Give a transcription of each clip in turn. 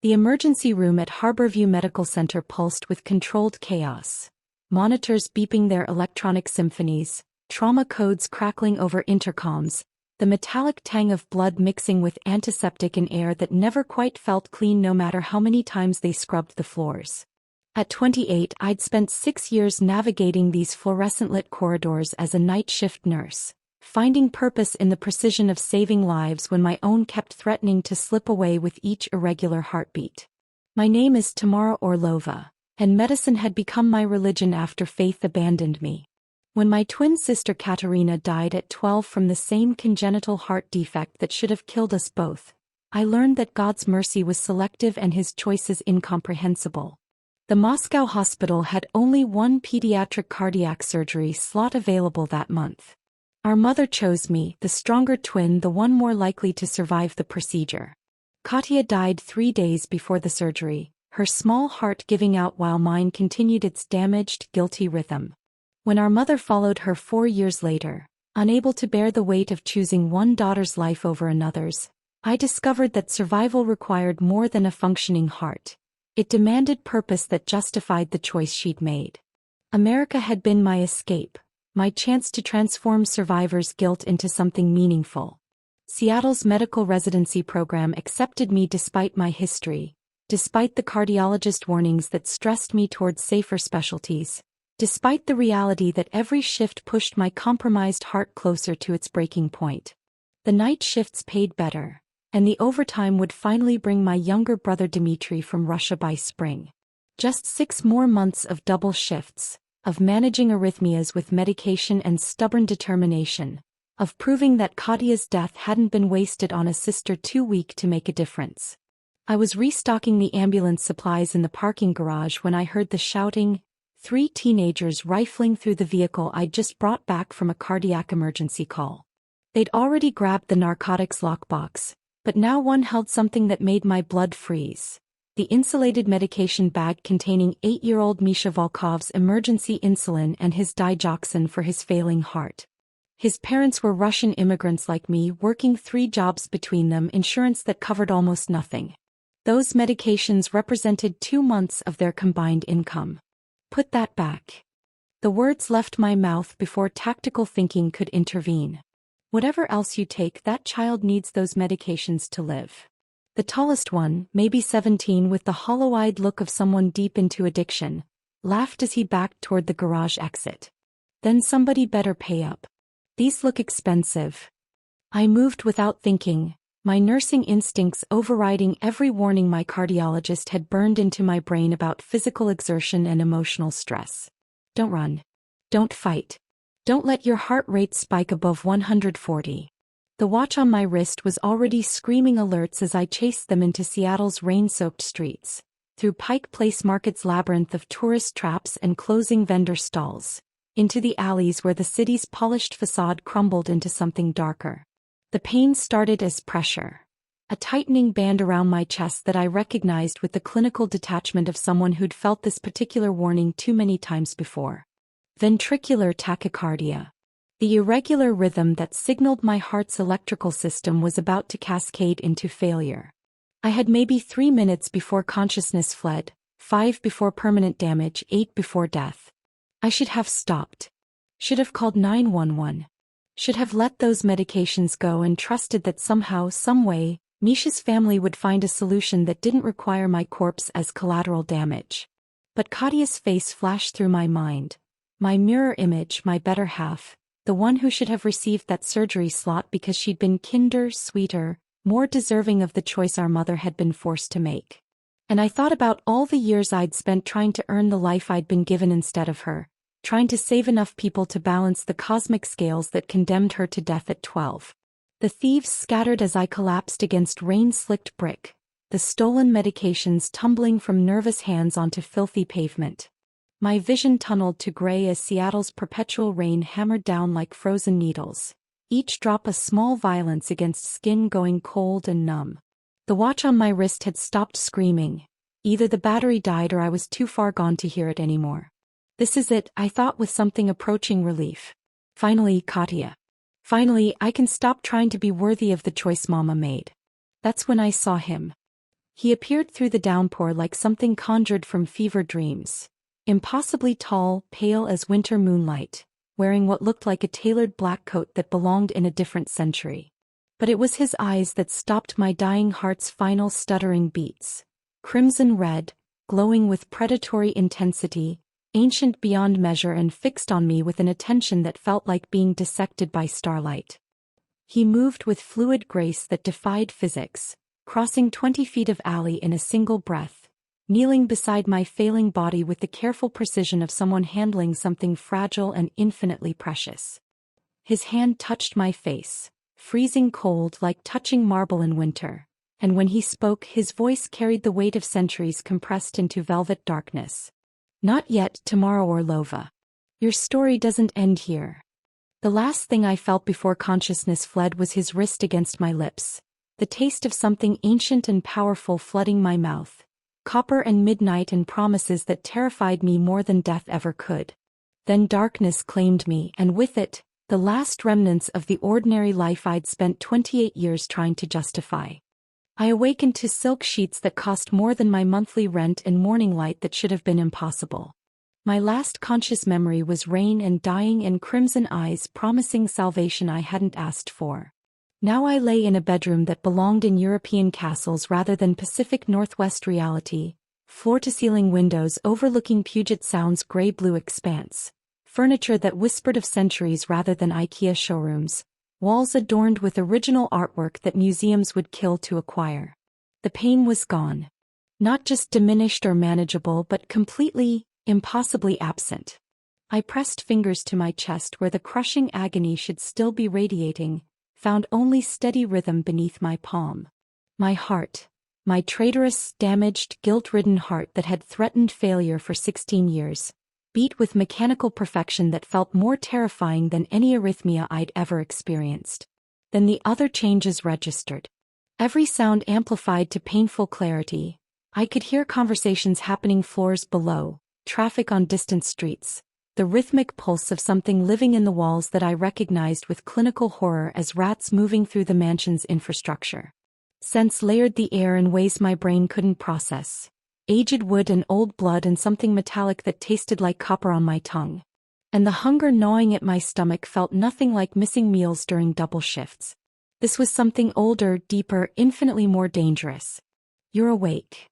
The emergency room at Harborview Medical Center pulsed with controlled chaos. Monitors beeping their electronic symphonies, trauma codes crackling over intercoms, the metallic tang of blood mixing with antiseptic in air that never quite felt clean no matter how many times they scrubbed the floors. At 28, I'd spent 6 years navigating these fluorescent-lit corridors as a night shift nurse, finding purpose in the precision of saving lives when my own kept threatening to slip away with each irregular heartbeat. My name is Tamara Orlova, and medicine had become my religion after faith abandoned me. When my twin sister Katerina died at 12 from the same congenital heart defect that should have killed us both, I learned that God's mercy was selective and his choices incomprehensible. The Moscow hospital had only one pediatric cardiac surgery slot available that month. Our mother chose me, the stronger twin, the one more likely to survive the procedure. Katya died 3 days before the surgery, her small heart giving out while mine continued its damaged, guilty rhythm. When our mother followed her 4 years later, unable to bear the weight of choosing one daughter's life over another's, I discovered that survival required more than a functioning heart. It demanded purpose that justified the choice she'd made. America had been my escape, my chance to transform survivors' guilt into something meaningful. Seattle's medical residency program accepted me despite my history, despite the cardiologist warnings that stressed me towards safer specialties, despite the reality that every shift pushed my compromised heart closer to its breaking point. The night shifts paid better, and the overtime would finally bring my younger brother Dmitry from Russia by spring. Just 6 more months of double shifts, of managing arrhythmias with medication and stubborn determination, of proving that Katya's death hadn't been wasted on a sister too weak to make a difference. I was restocking the ambulance supplies in the parking garage when I heard the shouting, 3 teenagers rifling through the vehicle I'd just brought back from a cardiac emergency call. They'd already grabbed the narcotics lockbox, but now one held something that made my blood freeze. The insulated medication bag containing 8-year-old Misha Volkov's emergency insulin and his digoxin for his failing heart. His parents were Russian immigrants like me, working 3 jobs between them, insurance that covered almost nothing. Those medications represented 2 months of their combined income. Put that back. The words left my mouth before tactical thinking could intervene. Whatever else you take, that child needs those medications to live. The tallest one, maybe 17, with the hollow-eyed look of someone deep into addiction, laughed as he backed toward the garage exit. Then somebody better pay up. These look expensive. I moved without thinking, my nursing instincts overriding every warning my cardiologist had burned into my brain about physical exertion and emotional stress. Don't run. Don't fight. Don't let your heart rate spike above 140. The watch on my wrist was already screaming alerts as I chased them into Seattle's rain-soaked streets, through Pike Place Market's labyrinth of tourist traps and closing vendor stalls, into the alleys where the city's polished facade crumbled into something darker. The pain started as pressure, a tightening band around my chest that I recognized with the clinical detachment of someone who'd felt this particular warning too many times before. Ventricular tachycardia. The irregular rhythm that signaled my heart's electrical system was about to cascade into failure. I had maybe 3 minutes before consciousness fled, 5 before permanent damage, 8 before death. I should have stopped. Should have called 911. Should have let those medications go and trusted that somehow, someway, Misha's family would find a solution that didn't require my corpse as collateral damage. But Katya's face flashed through my mind. My mirror image, my better half, the one who should have received that surgery slot because she'd been kinder, sweeter, more deserving of the choice our mother had been forced to make. And I thought about all the years I'd spent trying to earn the life I'd been given instead of her, trying to save enough people to balance the cosmic scales that condemned her to death at 12. The thieves scattered as I collapsed against rain-slicked brick, the stolen medications tumbling from nervous hands onto filthy pavement. My vision tunneled to gray as Seattle's perpetual rain hammered down like frozen needles, each drop a small violence against skin going cold and numb. The watch on my wrist had stopped screaming. Either the battery died or I was too far gone to hear it anymore. This is it, I thought with something approaching relief. Finally, Katya. Finally, I can stop trying to be worthy of the choice Mama made. That's when I saw him. He appeared through the downpour like something conjured from fever dreams. Impossibly tall, pale as winter moonlight, wearing what looked like a tailored black coat that belonged in a different century. But it was his eyes that stopped my dying heart's final stuttering beats. Crimson red, glowing with predatory intensity, ancient beyond measure and fixed on me with an attention that felt like being dissected by starlight. He moved with fluid grace that defied physics, crossing 20 feet of alley in a single breath, kneeling beside my failing body with the careful precision of someone handling something fragile and infinitely precious. His hand touched my face, freezing cold like touching marble in winter, and when he spoke his voice carried the weight of centuries compressed into velvet darkness. Not yet, Tamara Orlova. Your story doesn't end here. The last thing I felt before consciousness fled was his wrist against my lips, the taste of something ancient and powerful flooding my mouth, copper and midnight and promises that terrified me more than death ever could. Then darkness claimed me, and with it, the last remnants of the ordinary life I'd spent 28 years trying to justify. I awakened to silk sheets that cost more than my monthly rent and morning light that should have been impossible. My last conscious memory was rain and dying and crimson eyes promising salvation I hadn't asked for. Now I lay in a bedroom that belonged in European castles rather than Pacific Northwest reality, floor-to-ceiling windows overlooking Puget Sound's gray-blue expanse, furniture that whispered of centuries rather than IKEA showrooms, walls adorned with original artwork that museums would kill to acquire. The pain was gone. Not just diminished or manageable but completely, impossibly absent. I pressed fingers to my chest where the crushing agony should still be radiating, found only steady rhythm beneath my palm. My heart, my traitorous, damaged, guilt-ridden heart that had threatened failure for 16 years, beat with mechanical perfection that felt more terrifying than any arrhythmia I'd ever experienced. Then the other changes registered. Every sound amplified to painful clarity. I could hear conversations happening floors below, traffic on distant streets, the rhythmic pulse of something living in the walls that I recognized with clinical horror as rats moving through the mansion's infrastructure. Scents layered the air in ways my brain couldn't process. Aged wood and old blood and something metallic that tasted like copper on my tongue. And the hunger gnawing at my stomach felt nothing like missing meals during double shifts. This was something older, deeper, infinitely more dangerous. You're awake.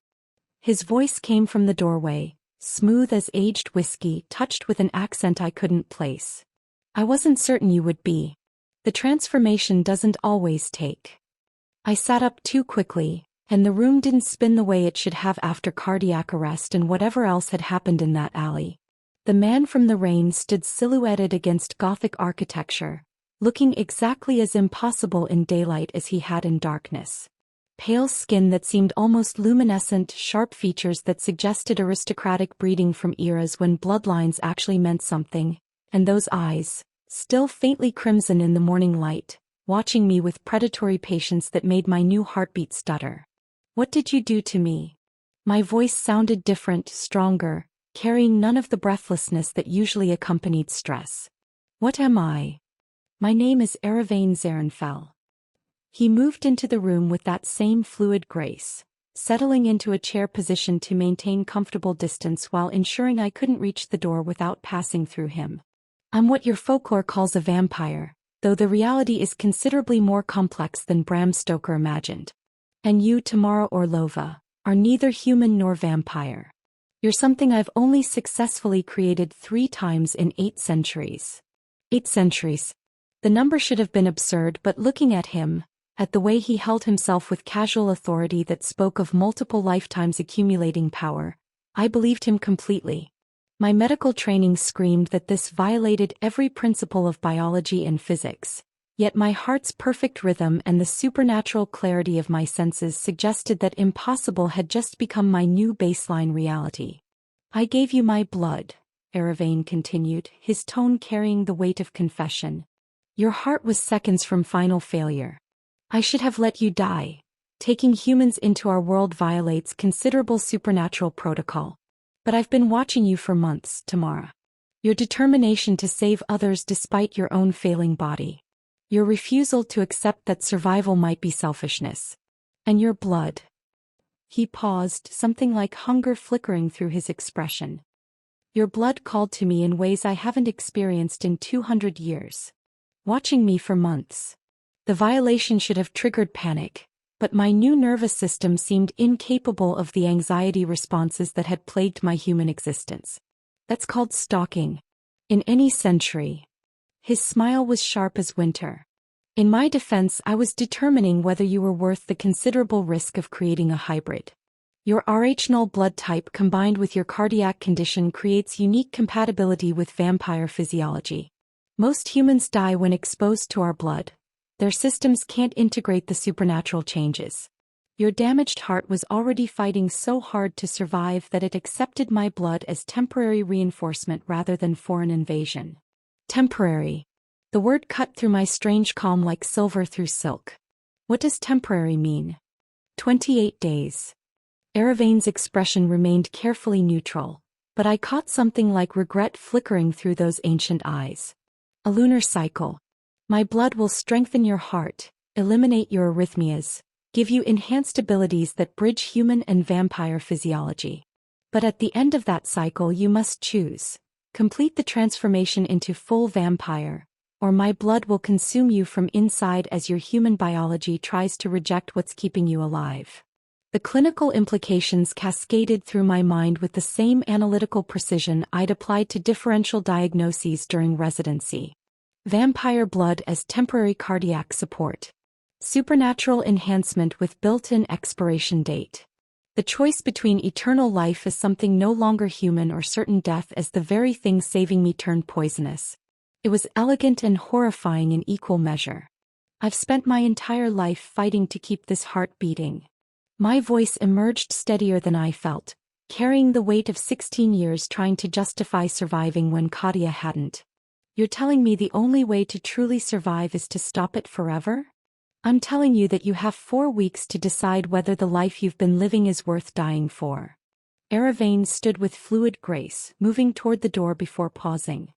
His voice came from the doorway, smooth as aged whiskey, touched with an accent I couldn't place. I wasn't certain you would be. The transformation doesn't always take. I sat up too quickly, and the room didn't spin the way it should have after cardiac arrest and whatever else had happened in that alley. The man from the rain stood silhouetted against Gothic architecture, looking exactly as impossible in daylight as he had in darkness. Pale skin that seemed almost luminescent, sharp features that suggested aristocratic breeding from eras when bloodlines actually meant something, and those eyes, still faintly crimson in the morning light, watching me with predatory patience that made my new heartbeat stutter. What did you do to me? My voice sounded different, stronger, carrying none of the breathlessness that usually accompanied stress. What am I? My name is Eravain Zarenfell. He moved into the room with that same fluid grace, settling into a chair position to maintain comfortable distance while ensuring I couldn't reach the door without passing through him. I'm what your folklore calls a vampire, though the reality is considerably more complex than Bram Stoker imagined. And you, Tamara Orlova, are neither human nor vampire. You're something I've only successfully created 3 times in 8 centuries. 8 centuries. The number should have been absurd, but looking at him, at the way he held himself with casual authority that spoke of multiple lifetimes accumulating power, I believed him completely. My medical training screamed that this violated every principle of biology and physics, yet my heart's perfect rhythm and the supernatural clarity of my senses suggested that impossible had just become my new baseline reality. I gave you my blood, Eravain continued, his tone carrying the weight of confession. Your heart was seconds from final failure. I should have let you die. Taking humans into our world violates considerable supernatural protocol. But I've been watching you for months, Tamara. Your determination to save others despite your own failing body. Your refusal to accept that survival might be selfishness. And your blood. He paused, something like hunger flickering through his expression. Your blood called to me in ways I haven't experienced in 200 years. Watching me for months. The violation should have triggered panic, but my new nervous system seemed incapable of the anxiety responses that had plagued my human existence. That's called stalking. In any century. His smile was sharp as winter. In my defense, I was determining whether you were worth the considerable risk of creating a hybrid. Your Rh-null blood type combined with your cardiac condition creates unique compatibility with vampire physiology. Most humans die when exposed to our blood. Their systems can't integrate the supernatural changes. Your damaged heart was already fighting so hard to survive that it accepted my blood as temporary reinforcement rather than foreign invasion. Temporary. The word cut through my strange calm like silver through silk. What does temporary mean? 28 days. Eravain's expression remained carefully neutral, but I caught something like regret flickering through those ancient eyes. A lunar cycle. My blood will strengthen your heart, eliminate your arrhythmias, give you enhanced abilities that bridge human and vampire physiology. But at the end of that cycle you must choose. Complete the transformation into full vampire, or my blood will consume you from inside as your human biology tries to reject what's keeping you alive. The clinical implications cascaded through my mind with the same analytical precision I'd applied to differential diagnoses during residency. Vampire blood as temporary cardiac support. Supernatural enhancement with built-in expiration date. The choice between eternal life as something no longer human or certain death as the very thing saving me turned poisonous. It was elegant and horrifying in equal measure. I've spent my entire life fighting to keep this heart beating. My voice emerged steadier than I felt, carrying the weight of 16 years trying to justify surviving when Katia hadn't. You're telling me the only way to truly survive is to stop it forever? I'm telling you that you have 4 weeks to decide whether the life you've been living is worth dying for. Eravain stood with fluid grace, moving toward the door before pausing.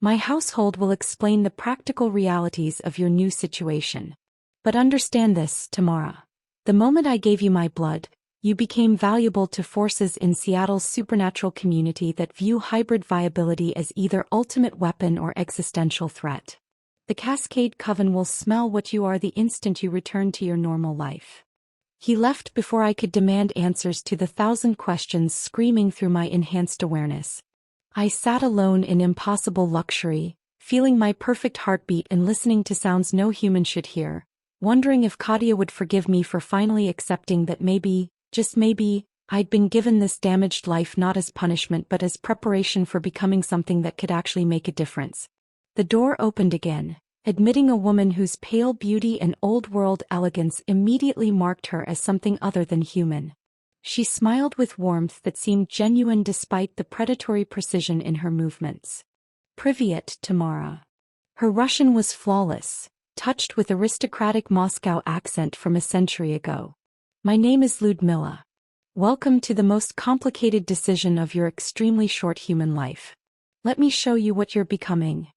My household will explain the practical realities of your new situation. But understand this, Tamara. The moment I gave you my blood, you became valuable to forces in Seattle's supernatural community that view hybrid viability as either ultimate weapon or existential threat. The Cascade Coven will smell what you are the instant you return to your normal life. He left before I could demand answers to the 1,000 questions screaming through my enhanced awareness. I sat alone in impossible luxury, feeling my perfect heartbeat and listening to sounds no human should hear, wondering if Katia would forgive me for finally accepting that maybe, just maybe, I'd been given this damaged life not as punishment but as preparation for becoming something that could actually make a difference. The door opened again, admitting a woman whose pale beauty and old-world elegance immediately marked her as something other than human. She smiled with warmth that seemed genuine despite the predatory precision in her movements. Privyet, Tamara. Her Russian was flawless, touched with aristocratic Moscow accent from a century ago. My name is Ludmila. Welcome to the most complicated decision of your extremely short human life. Let me show you what you're becoming.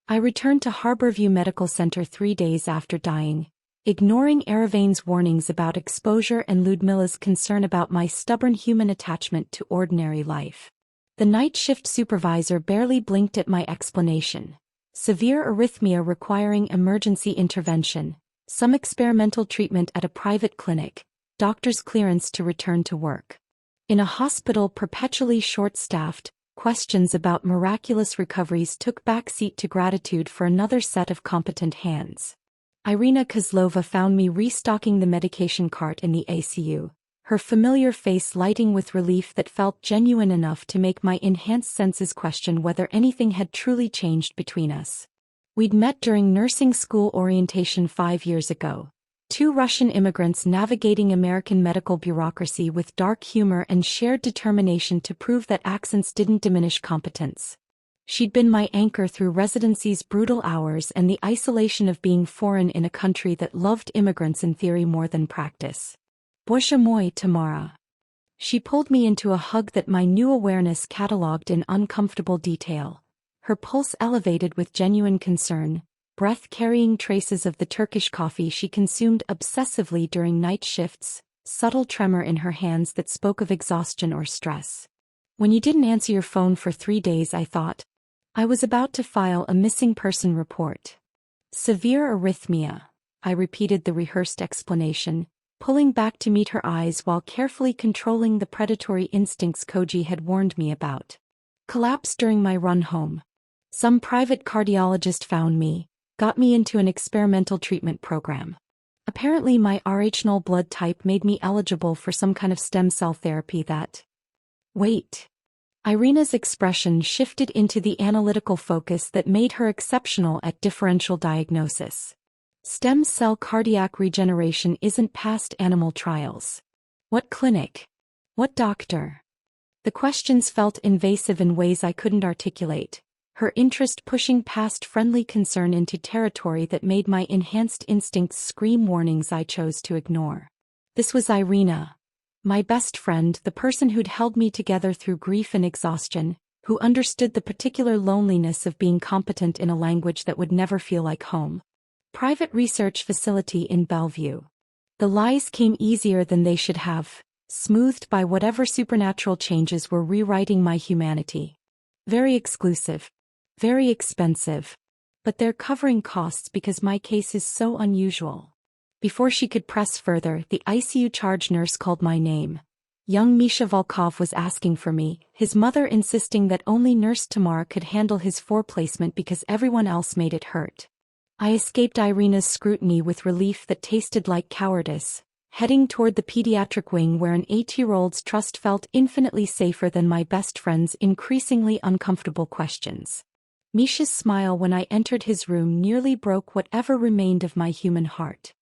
I returned to Harborview Medical Center 3 days after dying, ignoring Eravain's warnings about exposure and Ludmila's concern about my stubborn human attachment to ordinary life. The night shift supervisor barely blinked at my explanation. Severe arrhythmia requiring emergency intervention, some experimental treatment at a private clinic, doctor's clearance to return to work. In a hospital perpetually short-staffed, questions about miraculous recoveries took backseat to gratitude for another set of competent hands. Irina Kozlova found me restocking the medication cart in the ICU, her familiar face lighting with relief that felt genuine enough to make my enhanced senses question whether anything had truly changed between us. We'd met during nursing school orientation 5 years ago. 2 Russian immigrants navigating American medical bureaucracy with dark humor and shared determination to prove that accents didn't diminish competence. She'd been my anchor through residency's brutal hours and the isolation of being foreign in a country that loved immigrants in theory more than practice. Boshe moi, Tamara. She pulled me into a hug that my new awareness catalogued in uncomfortable detail. Her pulse elevated with genuine concern, breath carrying traces of the Turkish coffee she consumed obsessively during night shifts, subtle tremor in her hands that spoke of exhaustion or stress. When you didn't answer your phone for 3 days, I thought. I was about to file a missing person report. Severe arrhythmia. I repeated the rehearsed explanation, pulling back to meet her eyes while carefully controlling the predatory instincts Koji had warned me about. Collapsed during my run home. Some private cardiologist found me, got me into an experimental treatment program. Apparently my Rh-null blood type made me eligible for some kind of stem cell therapy that... Wait. Irina's expression shifted into the analytical focus that made her exceptional at differential diagnosis. Stem cell cardiac regeneration isn't past animal trials. What clinic? What doctor? The questions felt invasive in ways I couldn't articulate, her interest pushing past friendly concern into territory that made my enhanced instincts scream warnings I chose to ignore. This was Irina. My best friend, the person who'd held me together through grief and exhaustion, who understood the particular loneliness of being competent in a language that would never feel like home. Private research facility in Bellevue. The lies came easier than they should have, smoothed by whatever supernatural changes were rewriting my humanity. Very exclusive. Very expensive. But they're covering costs because my case is so unusual. Before she could press further, the ICU charge nurse called my name. Young Misha Volkov was asking for me, his mother insisting that only Nurse Tamara could handle his foreplacement because everyone else made it hurt. I escaped Irina's scrutiny with relief that tasted like cowardice, heading toward the pediatric wing where an 8-year-old's trust felt infinitely safer than my best friend's increasingly uncomfortable questions. Misha's smile when I entered his room nearly broke whatever remained of my human heart.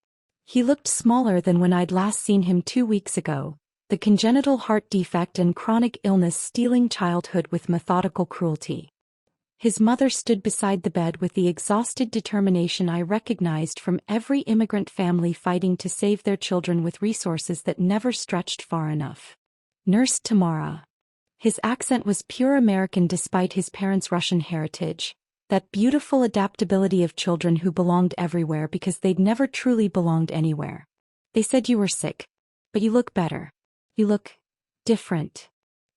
He looked smaller than when I'd last seen him 2 weeks ago, the congenital heart defect and chronic illness stealing childhood with methodical cruelty. His mother stood beside the bed with the exhausted determination I recognized from every immigrant family fighting to save their children with resources that never stretched far enough. Nurse Tamara. His accent was pure American despite his parents' Russian heritage. That beautiful adaptability of children who belonged everywhere because they'd never truly belonged anywhere. They said you were sick. But you look better. You look different.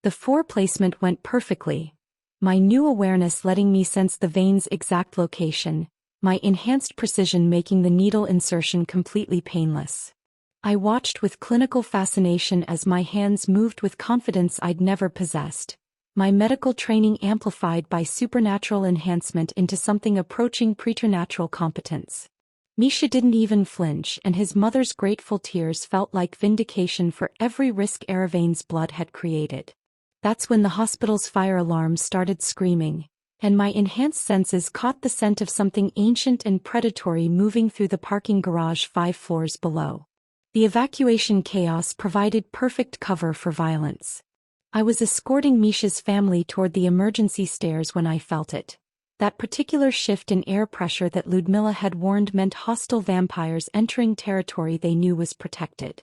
The foreplacement went perfectly. My new awareness letting me sense the vein's exact location, my enhanced precision making the needle insertion completely painless. I watched with clinical fascination as my hands moved with confidence I'd never possessed. My medical training amplified by supernatural enhancement into something approaching preternatural competence. Misha didn't even flinch, and his mother's grateful tears felt like vindication for every risk Eravain's blood had created. That's when the hospital's fire alarm started screaming, and my enhanced senses caught the scent of something ancient and predatory moving through the parking garage 5 floors below. The evacuation chaos provided perfect cover for violence. I was escorting Misha's family toward the emergency stairs when I felt it. That particular shift in air pressure that Ludmilla had warned meant hostile vampires entering territory they knew was protected.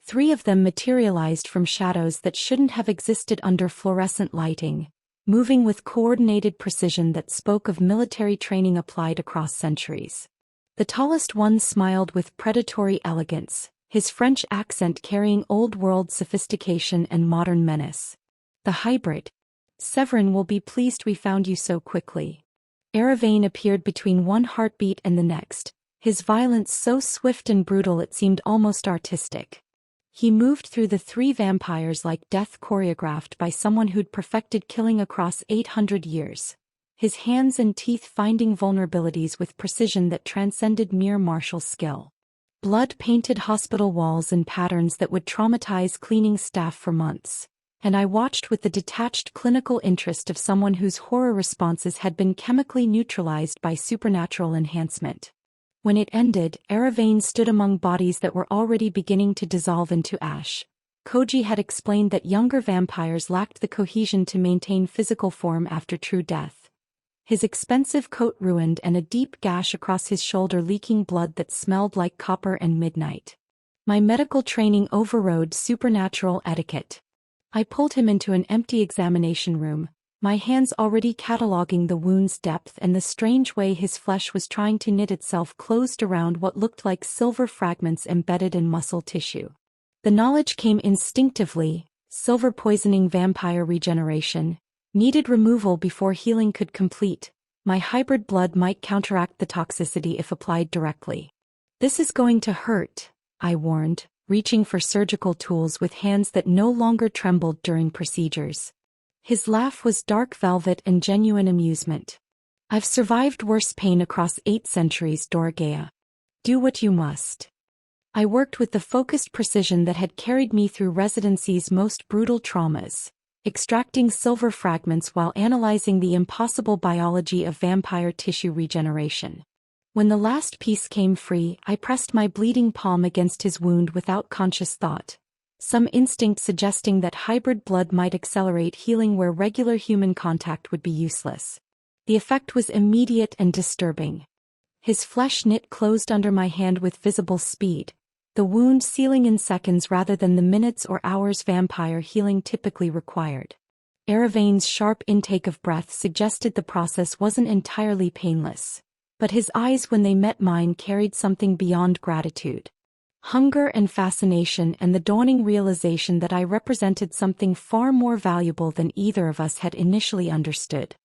3 of them materialized from shadows that shouldn't have existed under fluorescent lighting, moving with coordinated precision that spoke of military training applied across centuries. The tallest one smiled with predatory elegance, his French accent carrying old-world sophistication and modern menace. The hybrid. Severin will be pleased we found you so quickly. Eravain appeared between one heartbeat and the next, his violence so swift and brutal it seemed almost artistic. He moved through the 3 vampires like death choreographed by someone who'd perfected killing across 800 years, his hands and teeth finding vulnerabilities with precision that transcended mere martial skill. Blood-painted hospital walls in patterns that would traumatize cleaning staff for months, and I watched with the detached clinical interest of someone whose horror responses had been chemically neutralized by supernatural enhancement. When it ended, Eravain stood among bodies that were already beginning to dissolve into ash. Koji had explained that younger vampires lacked the cohesion to maintain physical form after true death. His expensive coat ruined and a deep gash across his shoulder leaking blood that smelled like copper and midnight. My medical training overrode supernatural etiquette. I pulled him into an empty examination room, my hands already cataloging the wound's depth and the strange way his flesh was trying to knit itself closed around what looked like silver fragments embedded in muscle tissue. The knowledge came instinctively: silver poisoning vampire regeneration, needed removal before healing could complete. My hybrid blood might counteract the toxicity if applied directly. This is going to hurt, I warned, reaching for surgical tools with hands that no longer trembled during procedures. His laugh was dark velvet and genuine amusement. I've survived worse pain across 8 centuries, Dorothea. Do what you must. I worked with the focused precision that had carried me through residency's most brutal traumas, extracting silver fragments while analyzing the impossible biology of vampire tissue regeneration. When the last piece came free, I pressed my bleeding palm against his wound without conscious thought, some instinct suggesting that hybrid blood might accelerate healing where regular human contact would be useless. The effect was immediate and disturbing. His flesh knit closed under my hand with visible speed, the wound sealing in seconds rather than the minutes or hours vampire healing typically required. Eravain's sharp intake of breath suggested the process wasn't entirely painless, but his eyes when they met mine carried something beyond gratitude. Hunger and fascination, and the dawning realization that I represented something far more valuable than either of us had initially understood.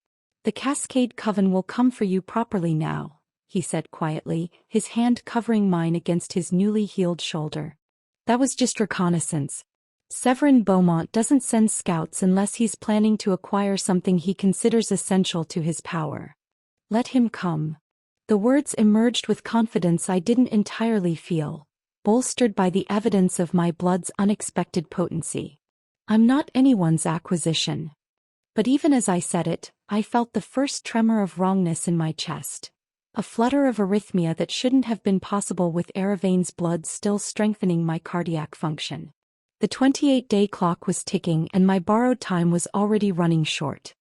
The Cascade Coven will come for you properly now, he said quietly, his hand covering mine against his newly healed shoulder. That was just reconnaissance. Severin Beaumont doesn't send scouts unless he's planning to acquire something he considers essential to his power. Let him come. The words emerged with confidence I didn't entirely feel, bolstered by the evidence of my blood's unexpected potency. I'm not anyone's acquisition. But even as I said it, I felt the first tremor of wrongness in my chest. A flutter of arrhythmia that shouldn't have been possible with Eravain's blood still strengthening my cardiac function. The 28-day clock was ticking and my borrowed time was already running short.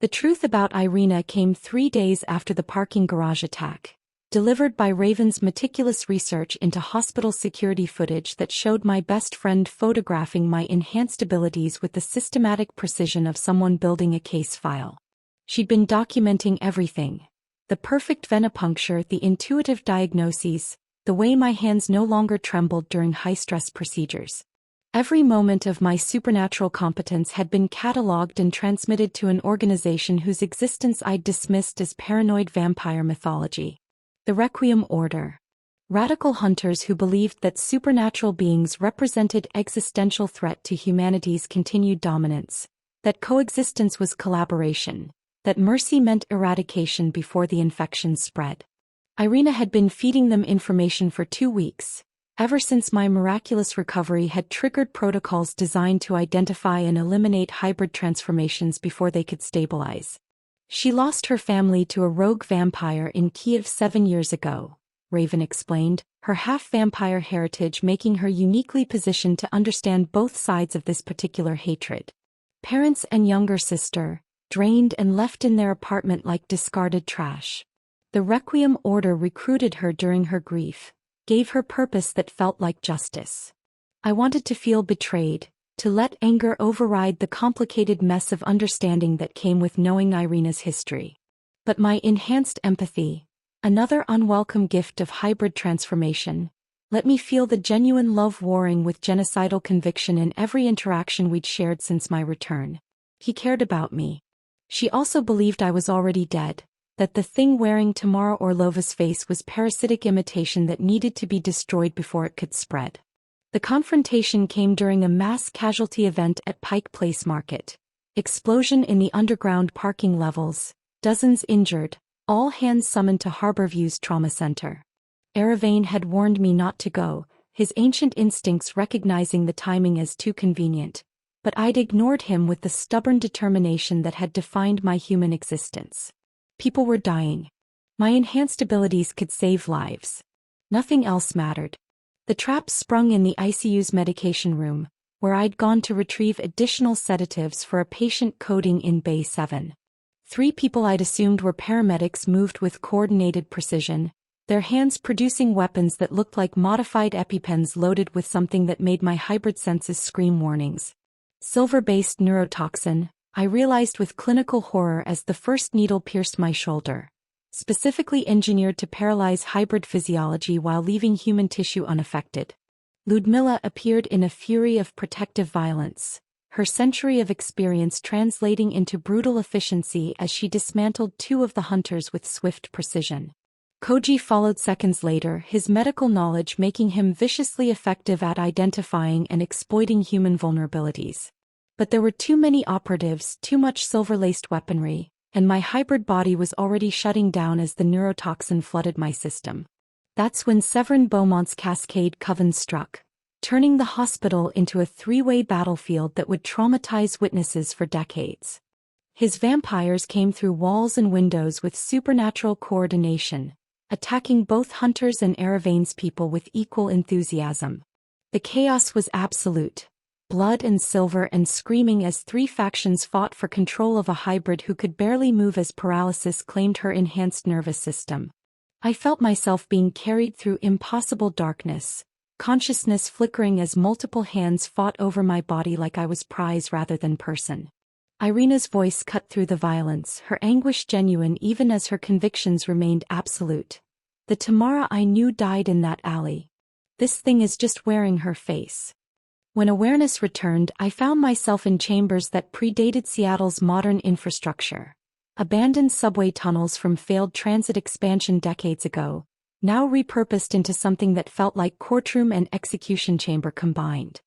The truth about Irina came 3 days after the parking garage attack, delivered by Raven's meticulous research into hospital security footage that showed my best friend photographing my enhanced abilities with the systematic precision of someone building a case file. She'd been documenting everything: the perfect venipuncture, the intuitive diagnoses, the way my hands no longer trembled during high-stress procedures. Every moment of my supernatural competence had been catalogued and transmitted to an organization whose existence I'd dismissed as paranoid vampire mythology. The Requiem Order. Radical hunters who believed that supernatural beings represented existential threat to humanity's continued dominance, that coexistence was collaboration, that mercy meant eradication before the infection spread. Irina had been feeding them information for 2 weeks, ever since my miraculous recovery had triggered protocols designed to identify and eliminate hybrid transformations before they could stabilize. She lost her family to a rogue vampire in Kiev 7 years ago, Raven explained, her half-vampire heritage making her uniquely positioned to understand both sides of this particular hatred. Parents and younger sister, drained and left in their apartment like discarded trash. The Requiem Order recruited her during her grief, gave her purpose that felt like justice. I wanted to feel betrayed, to let anger override the complicated mess of understanding that came with knowing Irina's history. But my enhanced empathy, another unwelcome gift of hybrid transformation, let me feel the genuine love warring with genocidal conviction in every interaction we'd shared since my return. He cared about me. She also believed I was already dead, that the thing wearing Tamara Orlova's face was parasitic imitation that needed to be destroyed before it could spread. The confrontation came during a mass casualty event at Pike Place Market. Explosion in the underground parking levels, dozens injured, all hands summoned to Harborview's trauma center. Eravain had warned me not to go, his ancient instincts recognizing the timing as too convenient, but I'd ignored him with the stubborn determination that had defined my human existence. People were dying. My enhanced abilities could save lives. Nothing else mattered. The trap sprung in the ICU's medication room, where I'd gone to retrieve additional sedatives for a patient coding in Bay 7. 3 people I'd assumed were paramedics moved with coordinated precision, their hands producing weapons that looked like modified EpiPens loaded with something that made my hybrid senses scream warnings. Silver-based neurotoxin, I realized with clinical horror as the first needle pierced my shoulder. Specifically engineered to paralyze hybrid physiology while leaving human tissue unaffected. Ludmilla appeared in a fury of protective violence, her century of experience translating into brutal efficiency as she dismantled two of the hunters with swift precision. Koji followed seconds later, his medical knowledge making him viciously effective at identifying and exploiting human vulnerabilities. But there were too many operatives, too much silver-laced weaponry, and my hybrid body was already shutting down as the neurotoxin flooded my system. That's when Severin Beaumont's Cascade Coven struck, turning the hospital into a three-way battlefield that would traumatize witnesses for decades. His vampires came through walls and windows with supernatural coordination, attacking both hunters and Erevaine's people with equal enthusiasm. The chaos was absolute, blood and silver and screaming as three factions fought for control of a hybrid who could barely move as paralysis claimed her enhanced nervous system. I felt myself being carried through impossible darkness, consciousness flickering as multiple hands fought over my body like I was prize rather than person. Irina's voice cut through the violence, her anguish genuine even as her convictions remained absolute. The Tamara I knew died in that alley. This thing is just wearing her face. When awareness returned, I found myself in chambers that predated Seattle's modern infrastructure. Abandoned subway tunnels from failed transit expansion decades ago, now repurposed into something that felt like courtroom and execution chamber combined.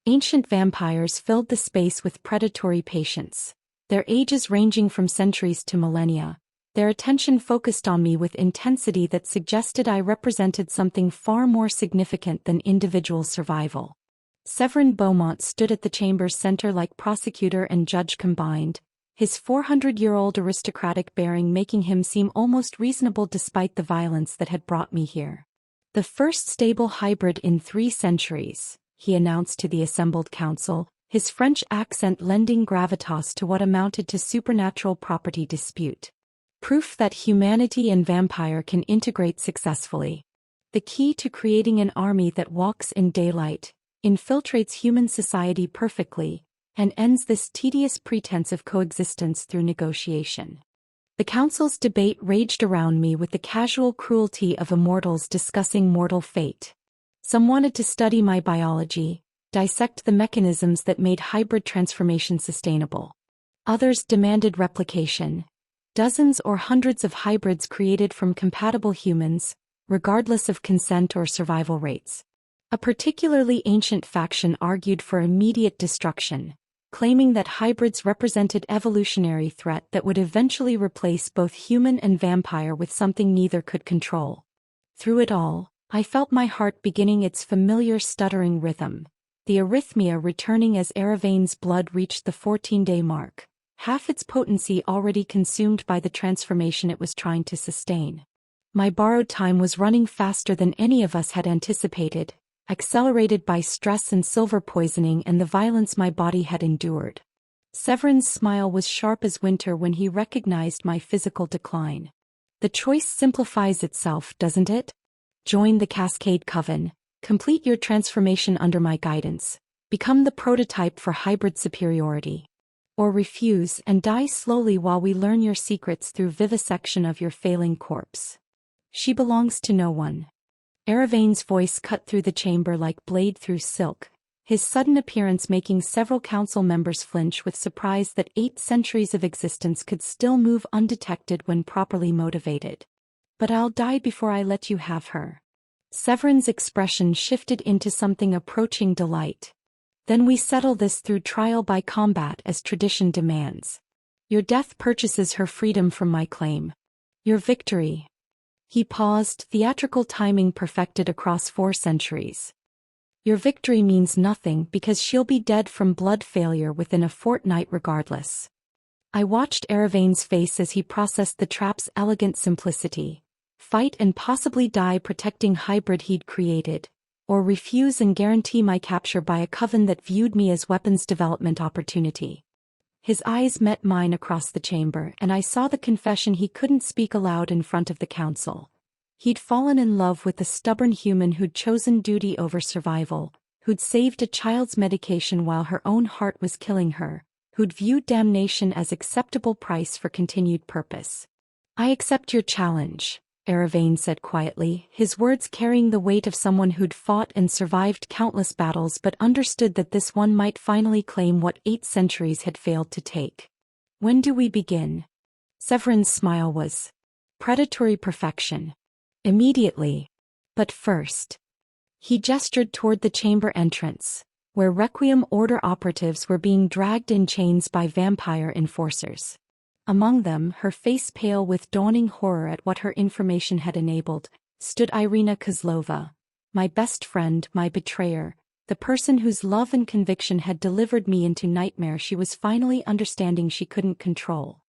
Ancient vampires filled the space with predatory patience, their ages ranging from centuries to millennia, their attention focused on me with intensity that suggested I represented something far more significant than individual survival. Severin Beaumont stood at the chamber's center like prosecutor and judge combined, his 400-year-old aristocratic bearing making him seem almost reasonable despite the violence that had brought me here. The first stable hybrid in 3 centuries, he announced to the assembled council, his French accent lending gravitas to what amounted to supernatural property dispute. Proof that humanity and vampire can integrate successfully. The key to creating an army that walks in daylight, infiltrates human society perfectly, and ends this tedious pretense of coexistence through negotiation. The council's debate raged around me with the casual cruelty of immortals discussing mortal fate. Some wanted to study my biology, dissect the mechanisms that made hybrid transformation sustainable. Others demanded replication, dozens or hundreds of hybrids created from compatible humans, regardless of consent or survival rates. A particularly ancient faction argued for immediate destruction, claiming that hybrids represented evolutionary threat that would eventually replace both human and vampire with something neither could control. Through it all, I felt my heart beginning its familiar stuttering rhythm, the arrhythmia returning as Erevaine's blood reached the 14-day mark, half its potency already consumed by the transformation it was trying to sustain. My borrowed time was running faster than any of us had anticipated, accelerated by stress and silver poisoning and the violence my body had endured. Severin's smile was sharp as winter when he recognized my physical decline. The choice simplifies itself, doesn't it? Join the Cascade Coven, complete your transformation under my guidance, become the prototype for hybrid superiority. Or refuse and die slowly while we learn your secrets through vivisection of your failing corpse. She belongs to no one. Erevaine's voice cut through the chamber like blade through silk, his sudden appearance making several council members flinch with surprise that 8 centuries of existence could still move undetected when properly motivated. But I'll die before I let you have her. Severin's expression shifted into something approaching delight. Then we settle this through trial by combat as tradition demands. Your death purchases her freedom from my claim. Your victory. He paused, theatrical timing perfected across 4 centuries. Your victory means nothing because she'll be dead from blood failure within a fortnight regardless. I watched Erevaine's face as he processed the trap's elegant simplicity. Fight and possibly die protecting hybrid he'd created, or refuse and guarantee my capture by a coven that viewed me as weapons development opportunity. His eyes met mine across the chamber and I saw the confession he couldn't speak aloud in front of the council. He'd fallen in love with the stubborn human who'd chosen duty over survival, who'd saved a child's medication while her own heart was killing her, who'd viewed damnation as acceptable price for continued purpose. I accept your challenge, Eravane said quietly, his words carrying the weight of someone who'd fought and survived countless battles but understood that this one might finally claim what 8 centuries had failed to take. When do we begin? Severin's smile was predatory perfection. Immediately. But first. He gestured toward the chamber entrance, where Requiem Order operatives were being dragged in chains by vampire enforcers. Among them, her face pale with dawning horror at what her information had enabled, stood Irina Kozlova, my best friend, my betrayer, the person whose love and conviction had delivered me into nightmare she was finally understanding she couldn't control.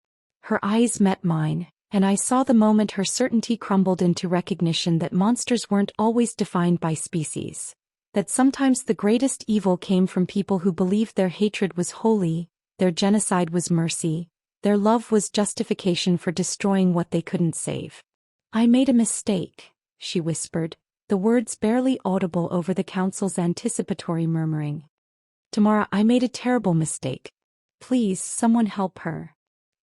Her eyes met mine, and I saw the moment her certainty crumbled into recognition that monsters weren't always defined by species, that sometimes the greatest evil came from people who believed their hatred was holy, their genocide was mercy, their love was justification for destroying what they couldn't save. I made a mistake, she whispered, the words barely audible over the council's anticipatory murmuring. Tamara, I made a terrible mistake. Please, someone help her.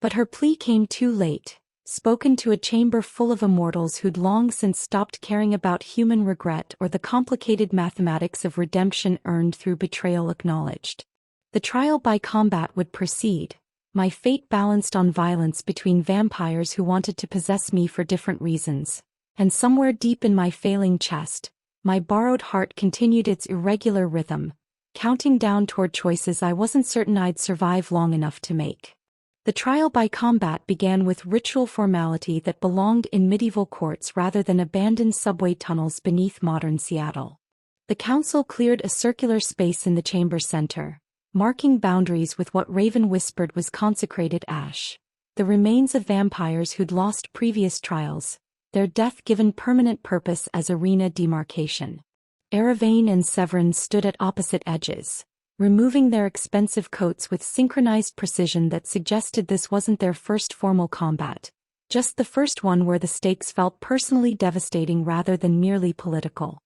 But her plea came too late, spoken to a chamber full of immortals who'd long since stopped caring about human regret or the complicated mathematics of redemption earned through betrayal acknowledged. The trial by combat would proceed, my fate balanced on violence between vampires who wanted to possess me for different reasons, and somewhere deep in my failing chest, my borrowed heart continued its irregular rhythm, counting down toward choices I wasn't certain I'd survive long enough to make. The trial by combat began with ritual formality that belonged in medieval courts rather than abandoned subway tunnels beneath modern Seattle. The council cleared a circular space in the chamber's center, marking boundaries with what Raven whispered was consecrated ash, the remains of vampires who'd lost previous trials, their death given permanent purpose as arena demarcation. Eravane and Severin stood at opposite edges, removing their expensive coats with synchronized precision that suggested this wasn't their first formal combat, just the first one where the stakes felt personally devastating rather than merely political.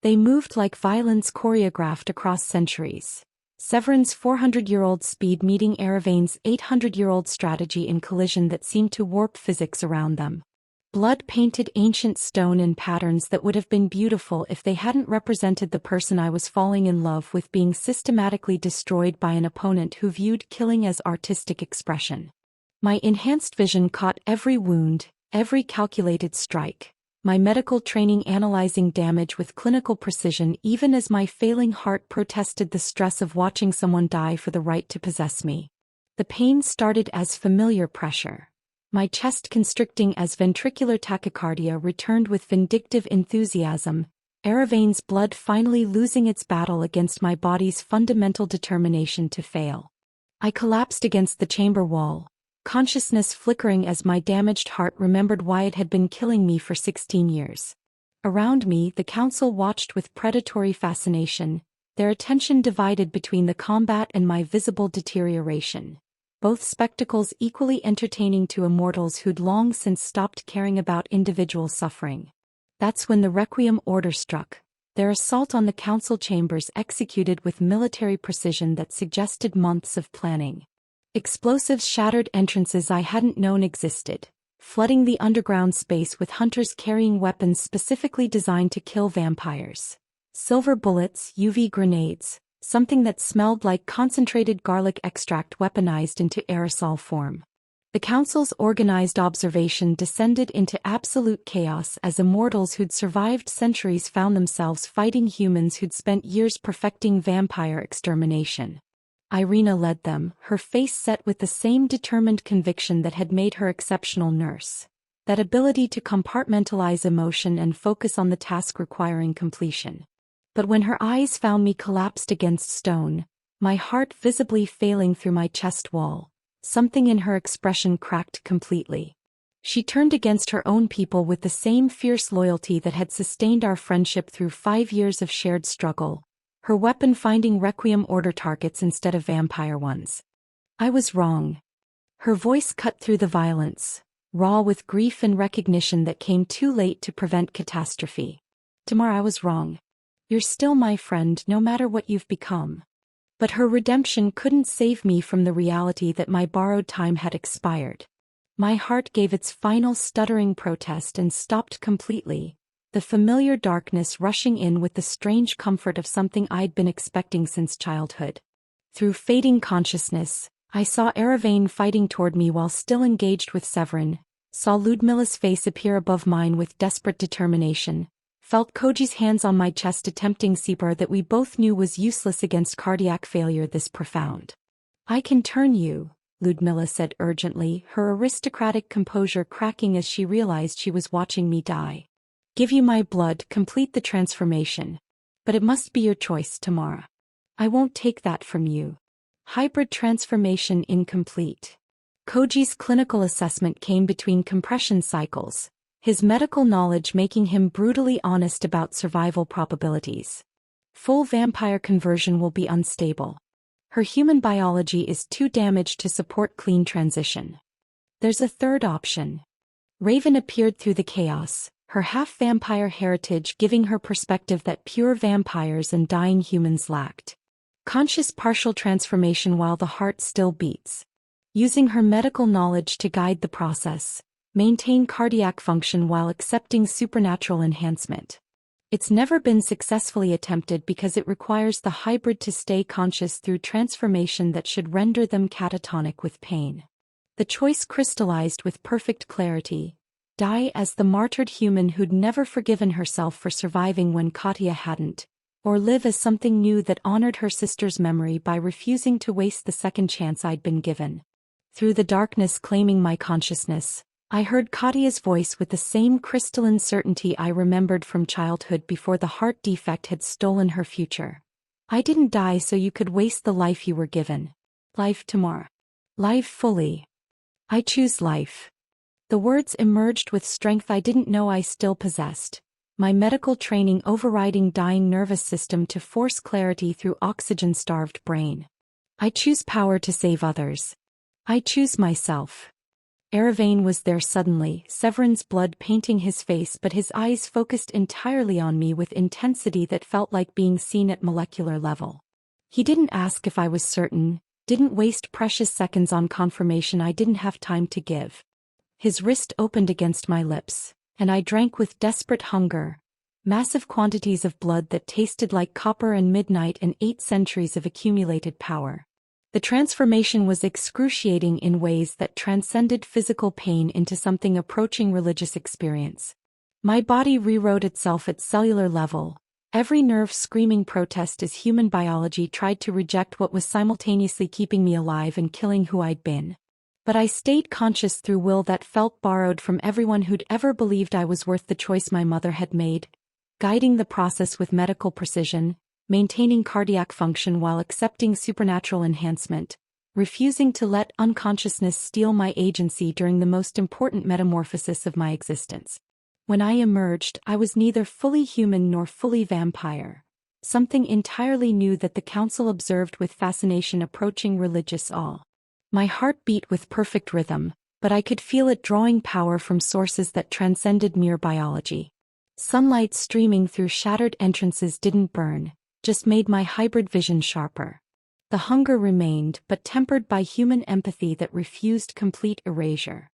They moved like violence choreographed across centuries. Severin's 400-year-old speed meeting Eravane's 800-year-old strategy in collision that seemed to warp physics around them. Blood-painted ancient stone in patterns that would have been beautiful if they hadn't represented the person I was falling in love with being systematically destroyed by an opponent who viewed killing as artistic expression. My enhanced vision caught every wound, every calculated strike, my medical training analyzing damage with clinical precision even as my failing heart protested the stress of watching someone die for the right to possess me. The pain started as familiar pressure, my chest constricting as ventricular tachycardia returned with vindictive enthusiasm, Eravane's blood finally losing its battle against my body's fundamental determination to fail. I collapsed against the chamber wall, consciousness flickering as my damaged heart remembered why it had been killing me for 16 years. Around me, the council watched with predatory fascination, their attention divided between the combat and my visible deterioration, both spectacles equally entertaining to immortals who'd long since stopped caring about individual suffering. That's when the Requiem Order struck, their assault on the council chambers executed with military precision that suggested months of planning. Explosives shattered entrances I hadn't known existed, flooding the underground space with hunters carrying weapons specifically designed to kill vampires. Silver bullets, UV grenades, something that smelled like concentrated garlic extract weaponized into aerosol form. The council's organized observation descended into absolute chaos as immortals who'd survived centuries found themselves fighting humans who'd spent years perfecting vampire extermination. Irina led them, her face set with the same determined conviction that had made her exceptional nurse. That ability to compartmentalize emotion and focus on the task requiring completion. But when her eyes found me collapsed against stone, my heart visibly failing through my chest wall, something in her expression cracked completely. She turned against her own people with the same fierce loyalty that had sustained our friendship through 5 years of shared struggle, her weapon finding Requiem Order targets instead of vampire ones. I was wrong. Her voice cut through the violence, raw with grief and recognition that came too late to prevent catastrophe. Tamara, I was wrong. You're still my friend no matter what you've become. But her redemption couldn't save me from the reality that my borrowed time had expired. My heart gave its final stuttering protest and stopped completely, the familiar darkness rushing in with the strange comfort of something I'd been expecting since childhood. Through fading consciousness, I saw Eravane fighting toward me while still engaged with Severin, saw Ludmilla's face appear above mine with desperate determination, felt Koji's hands on my chest attempting CPR that we both knew was useless against cardiac failure this profound. "I can turn you," Ludmilla said urgently, her aristocratic composure cracking as she realized she was watching me die. "Give you my blood, complete the transformation. But it must be your choice, Tamara. I won't take that from you." Hybrid transformation incomplete. Koji's clinical assessment came between compression cycles, his medical knowledge making him brutally honest about survival probabilities. Full vampire conversion will be unstable. Her human biology is too damaged to support clean transition. There's a third option. Raven appeared through the chaos, her half-vampire heritage giving her perspective that pure vampires and dying humans lacked. Conscious partial transformation while the heart still beats. Using her medical knowledge to guide the process, maintain cardiac function while accepting supernatural enhancement. It's never been successfully attempted because it requires the hybrid to stay conscious through transformation that should render them catatonic with pain. The choice crystallized with perfect clarity: die as the martyred human who'd never forgiven herself for surviving when Katya hadn't, or live as something new that honored her sister's memory by refusing to waste the second chance I'd been given. Through the darkness claiming my consciousness, I heard Katya's voice with the same crystalline certainty I remembered from childhood before the heart defect had stolen her future. "I didn't die so you could waste the life you were given. Life tomorrow. Life fully. I choose life." The words emerged with strength I didn't know I still possessed, my medical training overriding dying nervous system to force clarity through oxygen-starved brain. I choose power to save others. I choose myself. Eravane was there suddenly, Severin's blood painting his face, but his eyes focused entirely on me with intensity that felt like being seen at molecular level. He didn't ask if I was certain, didn't waste precious seconds on confirmation I didn't have time to give. His wrist opened against my lips, and I drank with desperate hunger, massive quantities of blood that tasted like copper and midnight and 8 centuries of accumulated power. The transformation was excruciating in ways that transcended physical pain into something approaching religious experience. My body rewrote itself at cellular level, every nerve screaming protest as human biology tried to reject what was simultaneously keeping me alive and killing who I'd been. But I stayed conscious through will that felt borrowed from everyone who'd ever believed I was worth the choice my mother had made, guiding the process with medical precision, maintaining cardiac function while accepting supernatural enhancement, refusing to let unconsciousness steal my agency during the most important metamorphosis of my existence. When I emerged, I was neither fully human nor fully vampire, something entirely new that the council observed with fascination approaching religious awe. My heart beat with perfect rhythm, but I could feel it drawing power from sources that transcended mere biology. Sunlight streaming through shattered entrances didn't burn, just made my hybrid vision sharper. The hunger remained, but tempered by human empathy that refused complete erasure.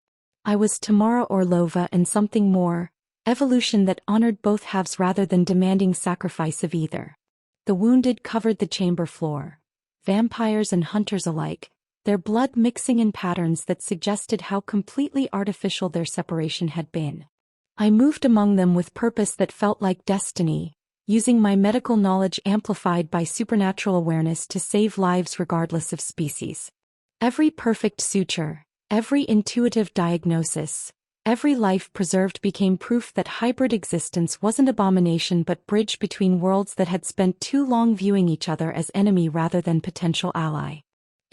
I was Tamara Orlova and something more, evolution that honored both halves rather than demanding sacrifice of either. The wounded covered the chamber floor, vampires and hunters alike, their blood mixing in patterns that suggested how completely artificial their separation had been. I moved among them with purpose that felt like destiny, using my medical knowledge amplified by supernatural awareness to save lives regardless of species. Every perfect suture, every intuitive diagnosis, every life preserved became proof that hybrid existence wasn't abomination but bridge between worlds that had spent too long viewing each other as enemy rather than potential ally.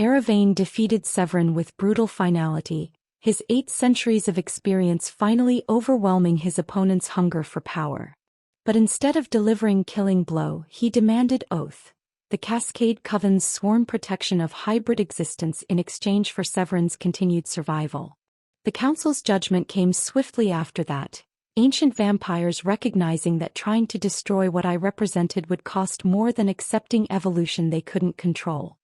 Eravane defeated Severin with brutal finality, his 8 centuries of experience finally overwhelming his opponent's hunger for power. But instead of delivering killing blow, he demanded oath, the Cascade Coven's sworn protection of hybrid existence in exchange for Severin's continued survival. The council's judgment came swiftly after that, ancient vampires recognizing that trying to destroy what I represented would cost more than accepting evolution they couldn't control.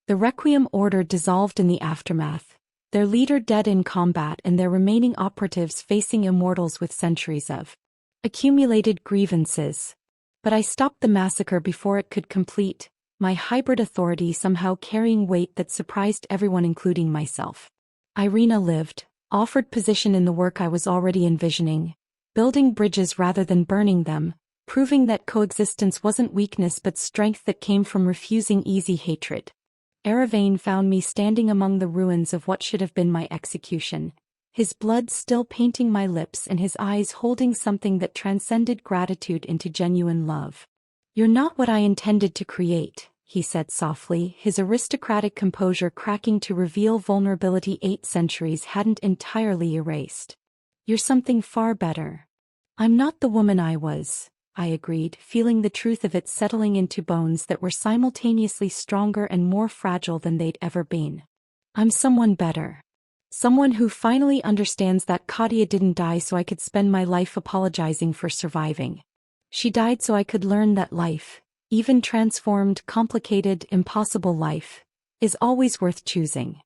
The Requiem Order dissolved in the aftermath, their leader dead in combat and their remaining operatives facing immortals with centuries of accumulated grievances. But I stopped the massacre before it could complete, my hybrid authority somehow carrying weight that surprised everyone including myself. Irina lived, offered position in the work I was already envisioning, building bridges rather than burning them, proving that coexistence wasn't weakness but strength that came from refusing easy hatred. Eravane found me standing among the ruins of what should have been my execution, his blood still painting my lips and his eyes holding something that transcended gratitude into genuine love. "You're not what I intended to create," he said softly, his aristocratic composure cracking to reveal vulnerability 8 centuries hadn't entirely erased. "You're something far better." "I'm not the woman I was," I agreed, feeling the truth of it settling into bones that were simultaneously stronger and more fragile than they'd ever been. "I'm someone better. Someone who finally understands that Katia didn't die so I could spend my life apologizing for surviving. She died so I could learn that life, even transformed, complicated, impossible life, is always worth choosing."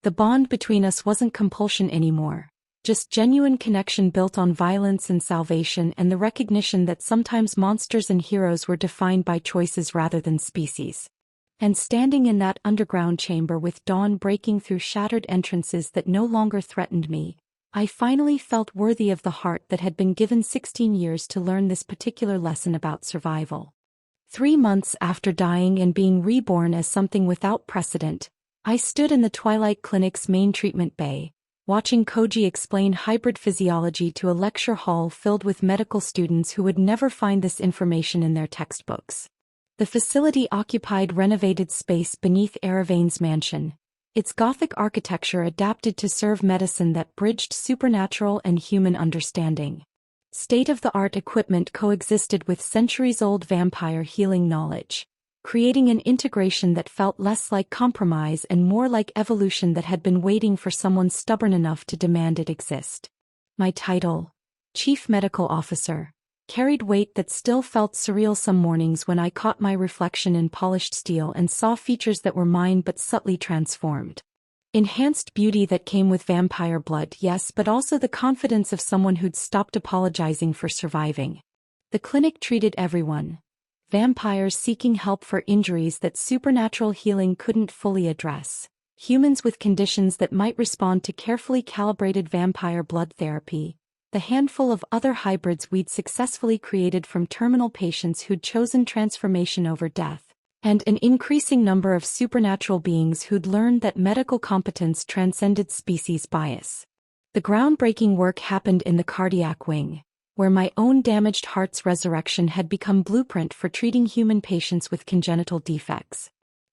The bond between us wasn't compulsion anymore. Just genuine connection built on violence and salvation and the recognition that sometimes monsters and heroes were defined by choices rather than species. And standing in that underground chamber with dawn breaking through shattered entrances that no longer threatened me, I finally felt worthy of the heart that had been given 16 years to learn this particular lesson about survival. 3 months after dying and being reborn as something without precedent, I stood in the Twilight Clinic's main treatment bay, watching Koji explain hybrid physiology to a lecture hall filled with medical students who would never find this information in their textbooks. The facility occupied renovated space beneath Eravane's mansion, its Gothic architecture adapted to serve medicine that bridged supernatural and human understanding. State-of-the-art equipment coexisted with centuries-old vampire healing knowledge, creating an integration that felt less like compromise and more like evolution that had been waiting for someone stubborn enough to demand it exist. My title, Chief Medical Officer, carried weight that still felt surreal some mornings when I caught my reflection in polished steel and saw features that were mine but subtly transformed. Enhanced beauty that came with vampire blood, yes, but also the confidence of someone who'd stopped apologizing for surviving. The clinic treated everyone. Vampires seeking help for injuries that supernatural healing couldn't fully address, humans with conditions that might respond to carefully calibrated vampire blood therapy, the handful of other hybrids we'd successfully created from terminal patients who'd chosen transformation over death, and an increasing number of supernatural beings who'd learned that medical competence transcended species bias. The groundbreaking work happened in the cardiac wing, where my own damaged heart's resurrection had become blueprint for treating human patients with congenital defects.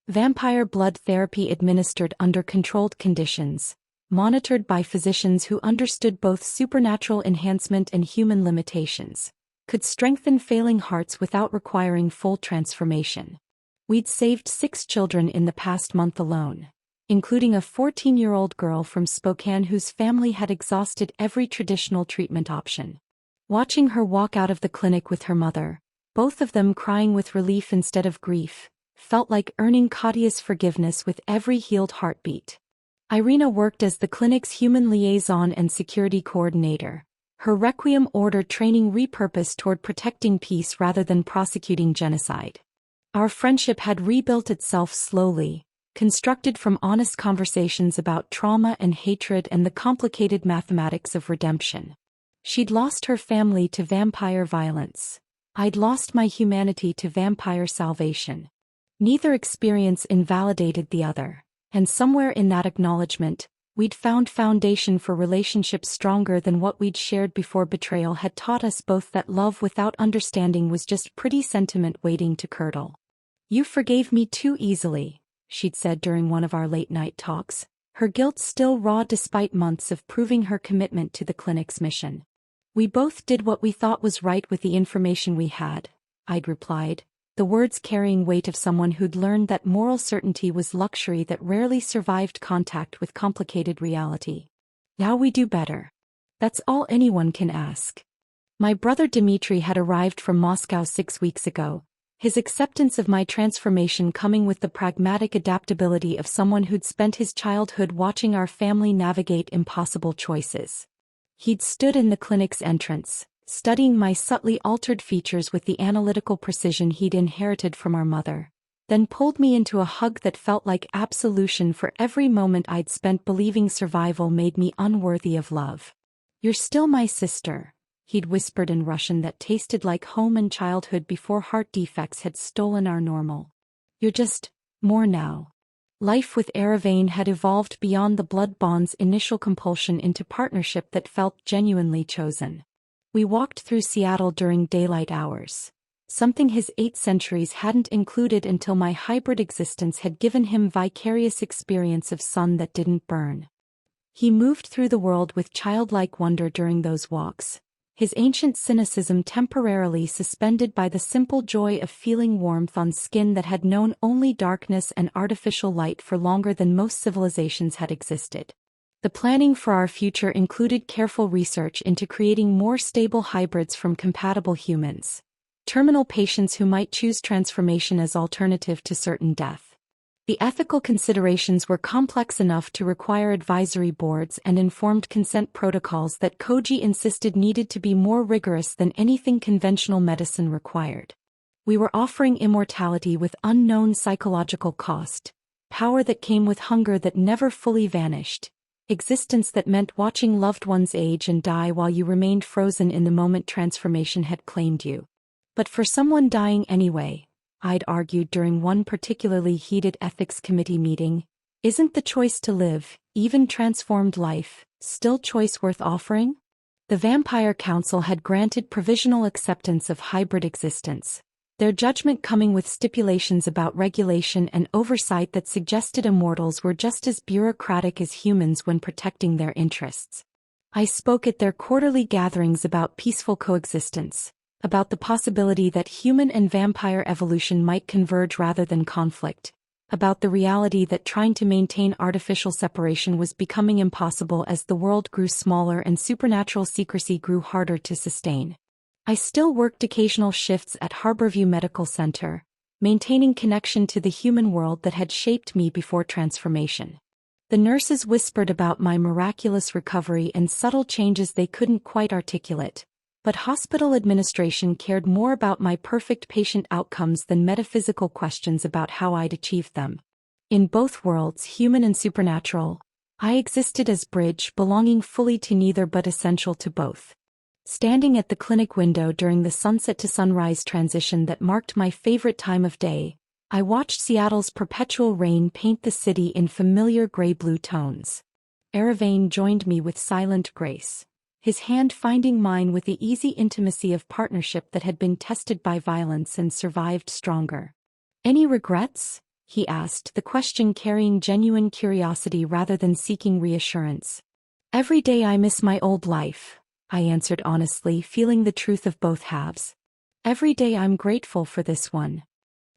Vampire blood therapy administered under controlled conditions, monitored by physicians who understood both supernatural enhancement and human limitations, could strengthen failing hearts without requiring full transformation. We'd saved 6 children in the past month alone, including a 14-year-old girl from Spokane whose family had exhausted every traditional treatment option. Watching her walk out of the clinic with her mother, both of them crying with relief instead of grief, felt like earning Katia's forgiveness with every healed heartbeat. Irina worked as the clinic's human liaison and security coordinator, her Requiem order training repurposed toward protecting peace rather than prosecuting genocide. Our friendship had rebuilt itself slowly, constructed from honest conversations about trauma and hatred and the complicated mathematics of redemption. She'd lost her family to vampire violence. I'd lost my humanity to vampire salvation. Neither experience invalidated the other, and somewhere in that acknowledgement, we'd found foundation for relationships stronger than what we'd shared before betrayal had taught us both that love without understanding was just pretty sentiment waiting to curdle. "You forgave me too easily," she'd said during one of our late-night talks, her guilt still raw despite months of proving her commitment to the clinic's mission. "We both did what we thought was right with the information we had," I'd replied, the words carrying weight of someone who'd learned that moral certainty was luxury that rarely survived contact with complicated reality. "Now we do better. That's all anyone can ask." My brother Dmitri had arrived from Moscow 6 weeks ago, his acceptance of my transformation coming with the pragmatic adaptability of someone who'd spent his childhood watching our family navigate impossible choices. He'd stood in the clinic's entrance, studying my subtly altered features with the analytical precision he'd inherited from our mother, then pulled me into a hug that felt like absolution for every moment I'd spent believing survival made me unworthy of love. "You're still my sister," he'd whispered in Russian that tasted like home and childhood before heart defects had stolen our normal. "You're just more now." Life with Eravane had evolved beyond the blood bond's initial compulsion into partnership that felt genuinely chosen. We walked through Seattle during daylight hours, something his 8 centuries hadn't included until my hybrid existence had given him vicarious experience of sun that didn't burn. He moved through the world with childlike wonder during those walks, his ancient cynicism temporarily suspended by the simple joy of feeling warmth on skin that had known only darkness and artificial light for longer than most civilizations had existed. The planning for our future included careful research into creating more stable hybrids from compatible humans, terminal patients who might choose transformation as alternative to certain death. The ethical considerations were complex enough to require advisory boards and informed consent protocols that Koji insisted needed to be more rigorous than anything conventional medicine required. We were offering immortality with unknown psychological cost, power that came with hunger that never fully vanished, existence that meant watching loved ones age and die while you remained frozen in the moment transformation had claimed you. But for someone dying anyway, I'd argued during one particularly heated ethics committee meeting, isn't the choice to live, even transformed life, still choice worth offering? The Vampire Council had granted provisional acceptance of hybrid existence, their judgment coming with stipulations about regulation and oversight that suggested immortals were just as bureaucratic as humans when protecting their interests. I spoke at their quarterly gatherings about peaceful coexistence, about the possibility that human and vampire evolution might converge rather than conflict, about the reality that trying to maintain artificial separation was becoming impossible as the world grew smaller and supernatural secrecy grew harder to sustain. I still worked occasional shifts at Harborview Medical Center, maintaining connection to the human world that had shaped me before transformation. The nurses whispered about my miraculous recovery and subtle changes they couldn't quite articulate, but hospital administration cared more about my perfect patient outcomes than metaphysical questions about how I'd achieved them. In both worlds, human and supernatural, I existed as bridge belonging fully to neither but essential to both. Standing at the clinic window during the sunset to sunrise transition that marked my favorite time of day, I watched Seattle's perpetual rain paint the city in familiar gray-blue tones. Eravane joined me with silent grace, his hand finding mine with the easy intimacy of partnership that had been tested by violence and survived stronger. "Any regrets?" he asked, the question carrying genuine curiosity rather than seeking reassurance. "Every day I miss my old life," I answered honestly, feeling the truth of both halves. "Every day I'm grateful for this one."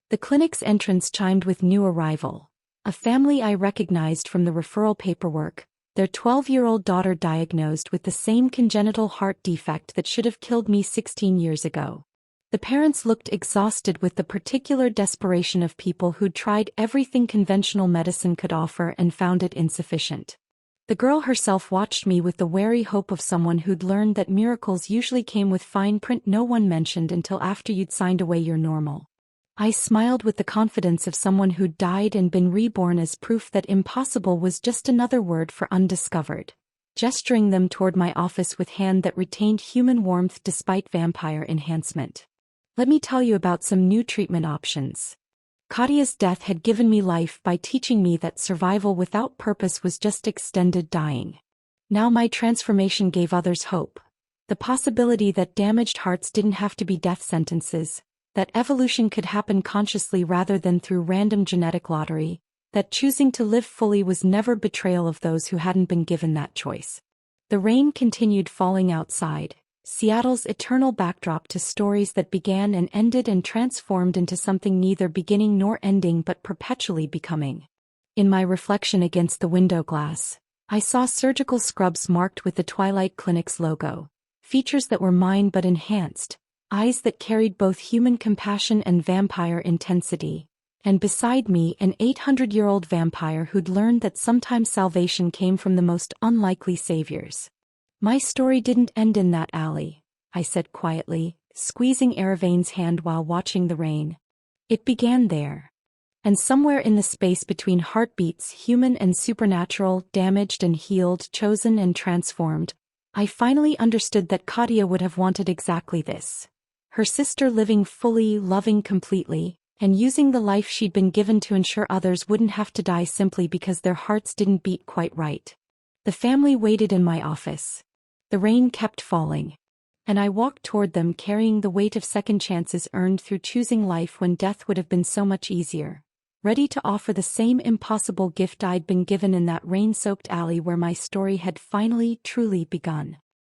The clinic's entrance chimed with new arrival, a family I recognized from the referral paperwork, their 12-year-old daughter diagnosed with the same congenital heart defect that should have killed me 16 years ago. The parents looked exhausted with the particular desperation of people who'd tried everything conventional medicine could offer and found it insufficient. The girl herself watched me with the wary hope of someone who'd learned that miracles usually came with fine print no one mentioned until after you'd signed away your normal. I smiled with the confidence of someone who'd died and been reborn as proof that impossible was just another word for undiscovered, gesturing them toward my office with hand that retained human warmth despite vampire enhancement. "Let me tell you about some new treatment options." Kadia's death had given me life by teaching me that survival without purpose was just extended dying. Now my transformation gave others hope. The possibility that damaged hearts didn't have to be death sentences, that evolution could happen consciously rather than through random genetic lottery, that choosing to live fully was never betrayal of those who hadn't been given that choice. The rain continued falling outside, Seattle's eternal backdrop to stories that began and ended and transformed into something neither beginning nor ending but perpetually becoming. In my reflection against the window glass, I saw surgical scrubs marked with the Twilight Clinic's logo, features that were mine but enhanced, eyes that carried both human compassion and vampire intensity. And beside me, an 800-year-old vampire who'd learned that sometimes salvation came from the most unlikely saviors. My story didn't end in that alley, I said quietly, squeezing Eravain's hand while watching the rain. It began there. And somewhere in the space between heartbeats, human and supernatural, damaged and healed, chosen and transformed, I finally understood that Katia would have wanted exactly this. Her sister living fully, loving completely, and using the life she'd been given to ensure others wouldn't have to die simply because their hearts didn't beat quite right. The family waited in my office. The rain kept falling. And I walked toward them carrying the weight of second chances earned through choosing life when death would have been so much easier. Ready to offer the same impossible gift I'd been given in that rain-soaked alley where my story had finally, truly begun.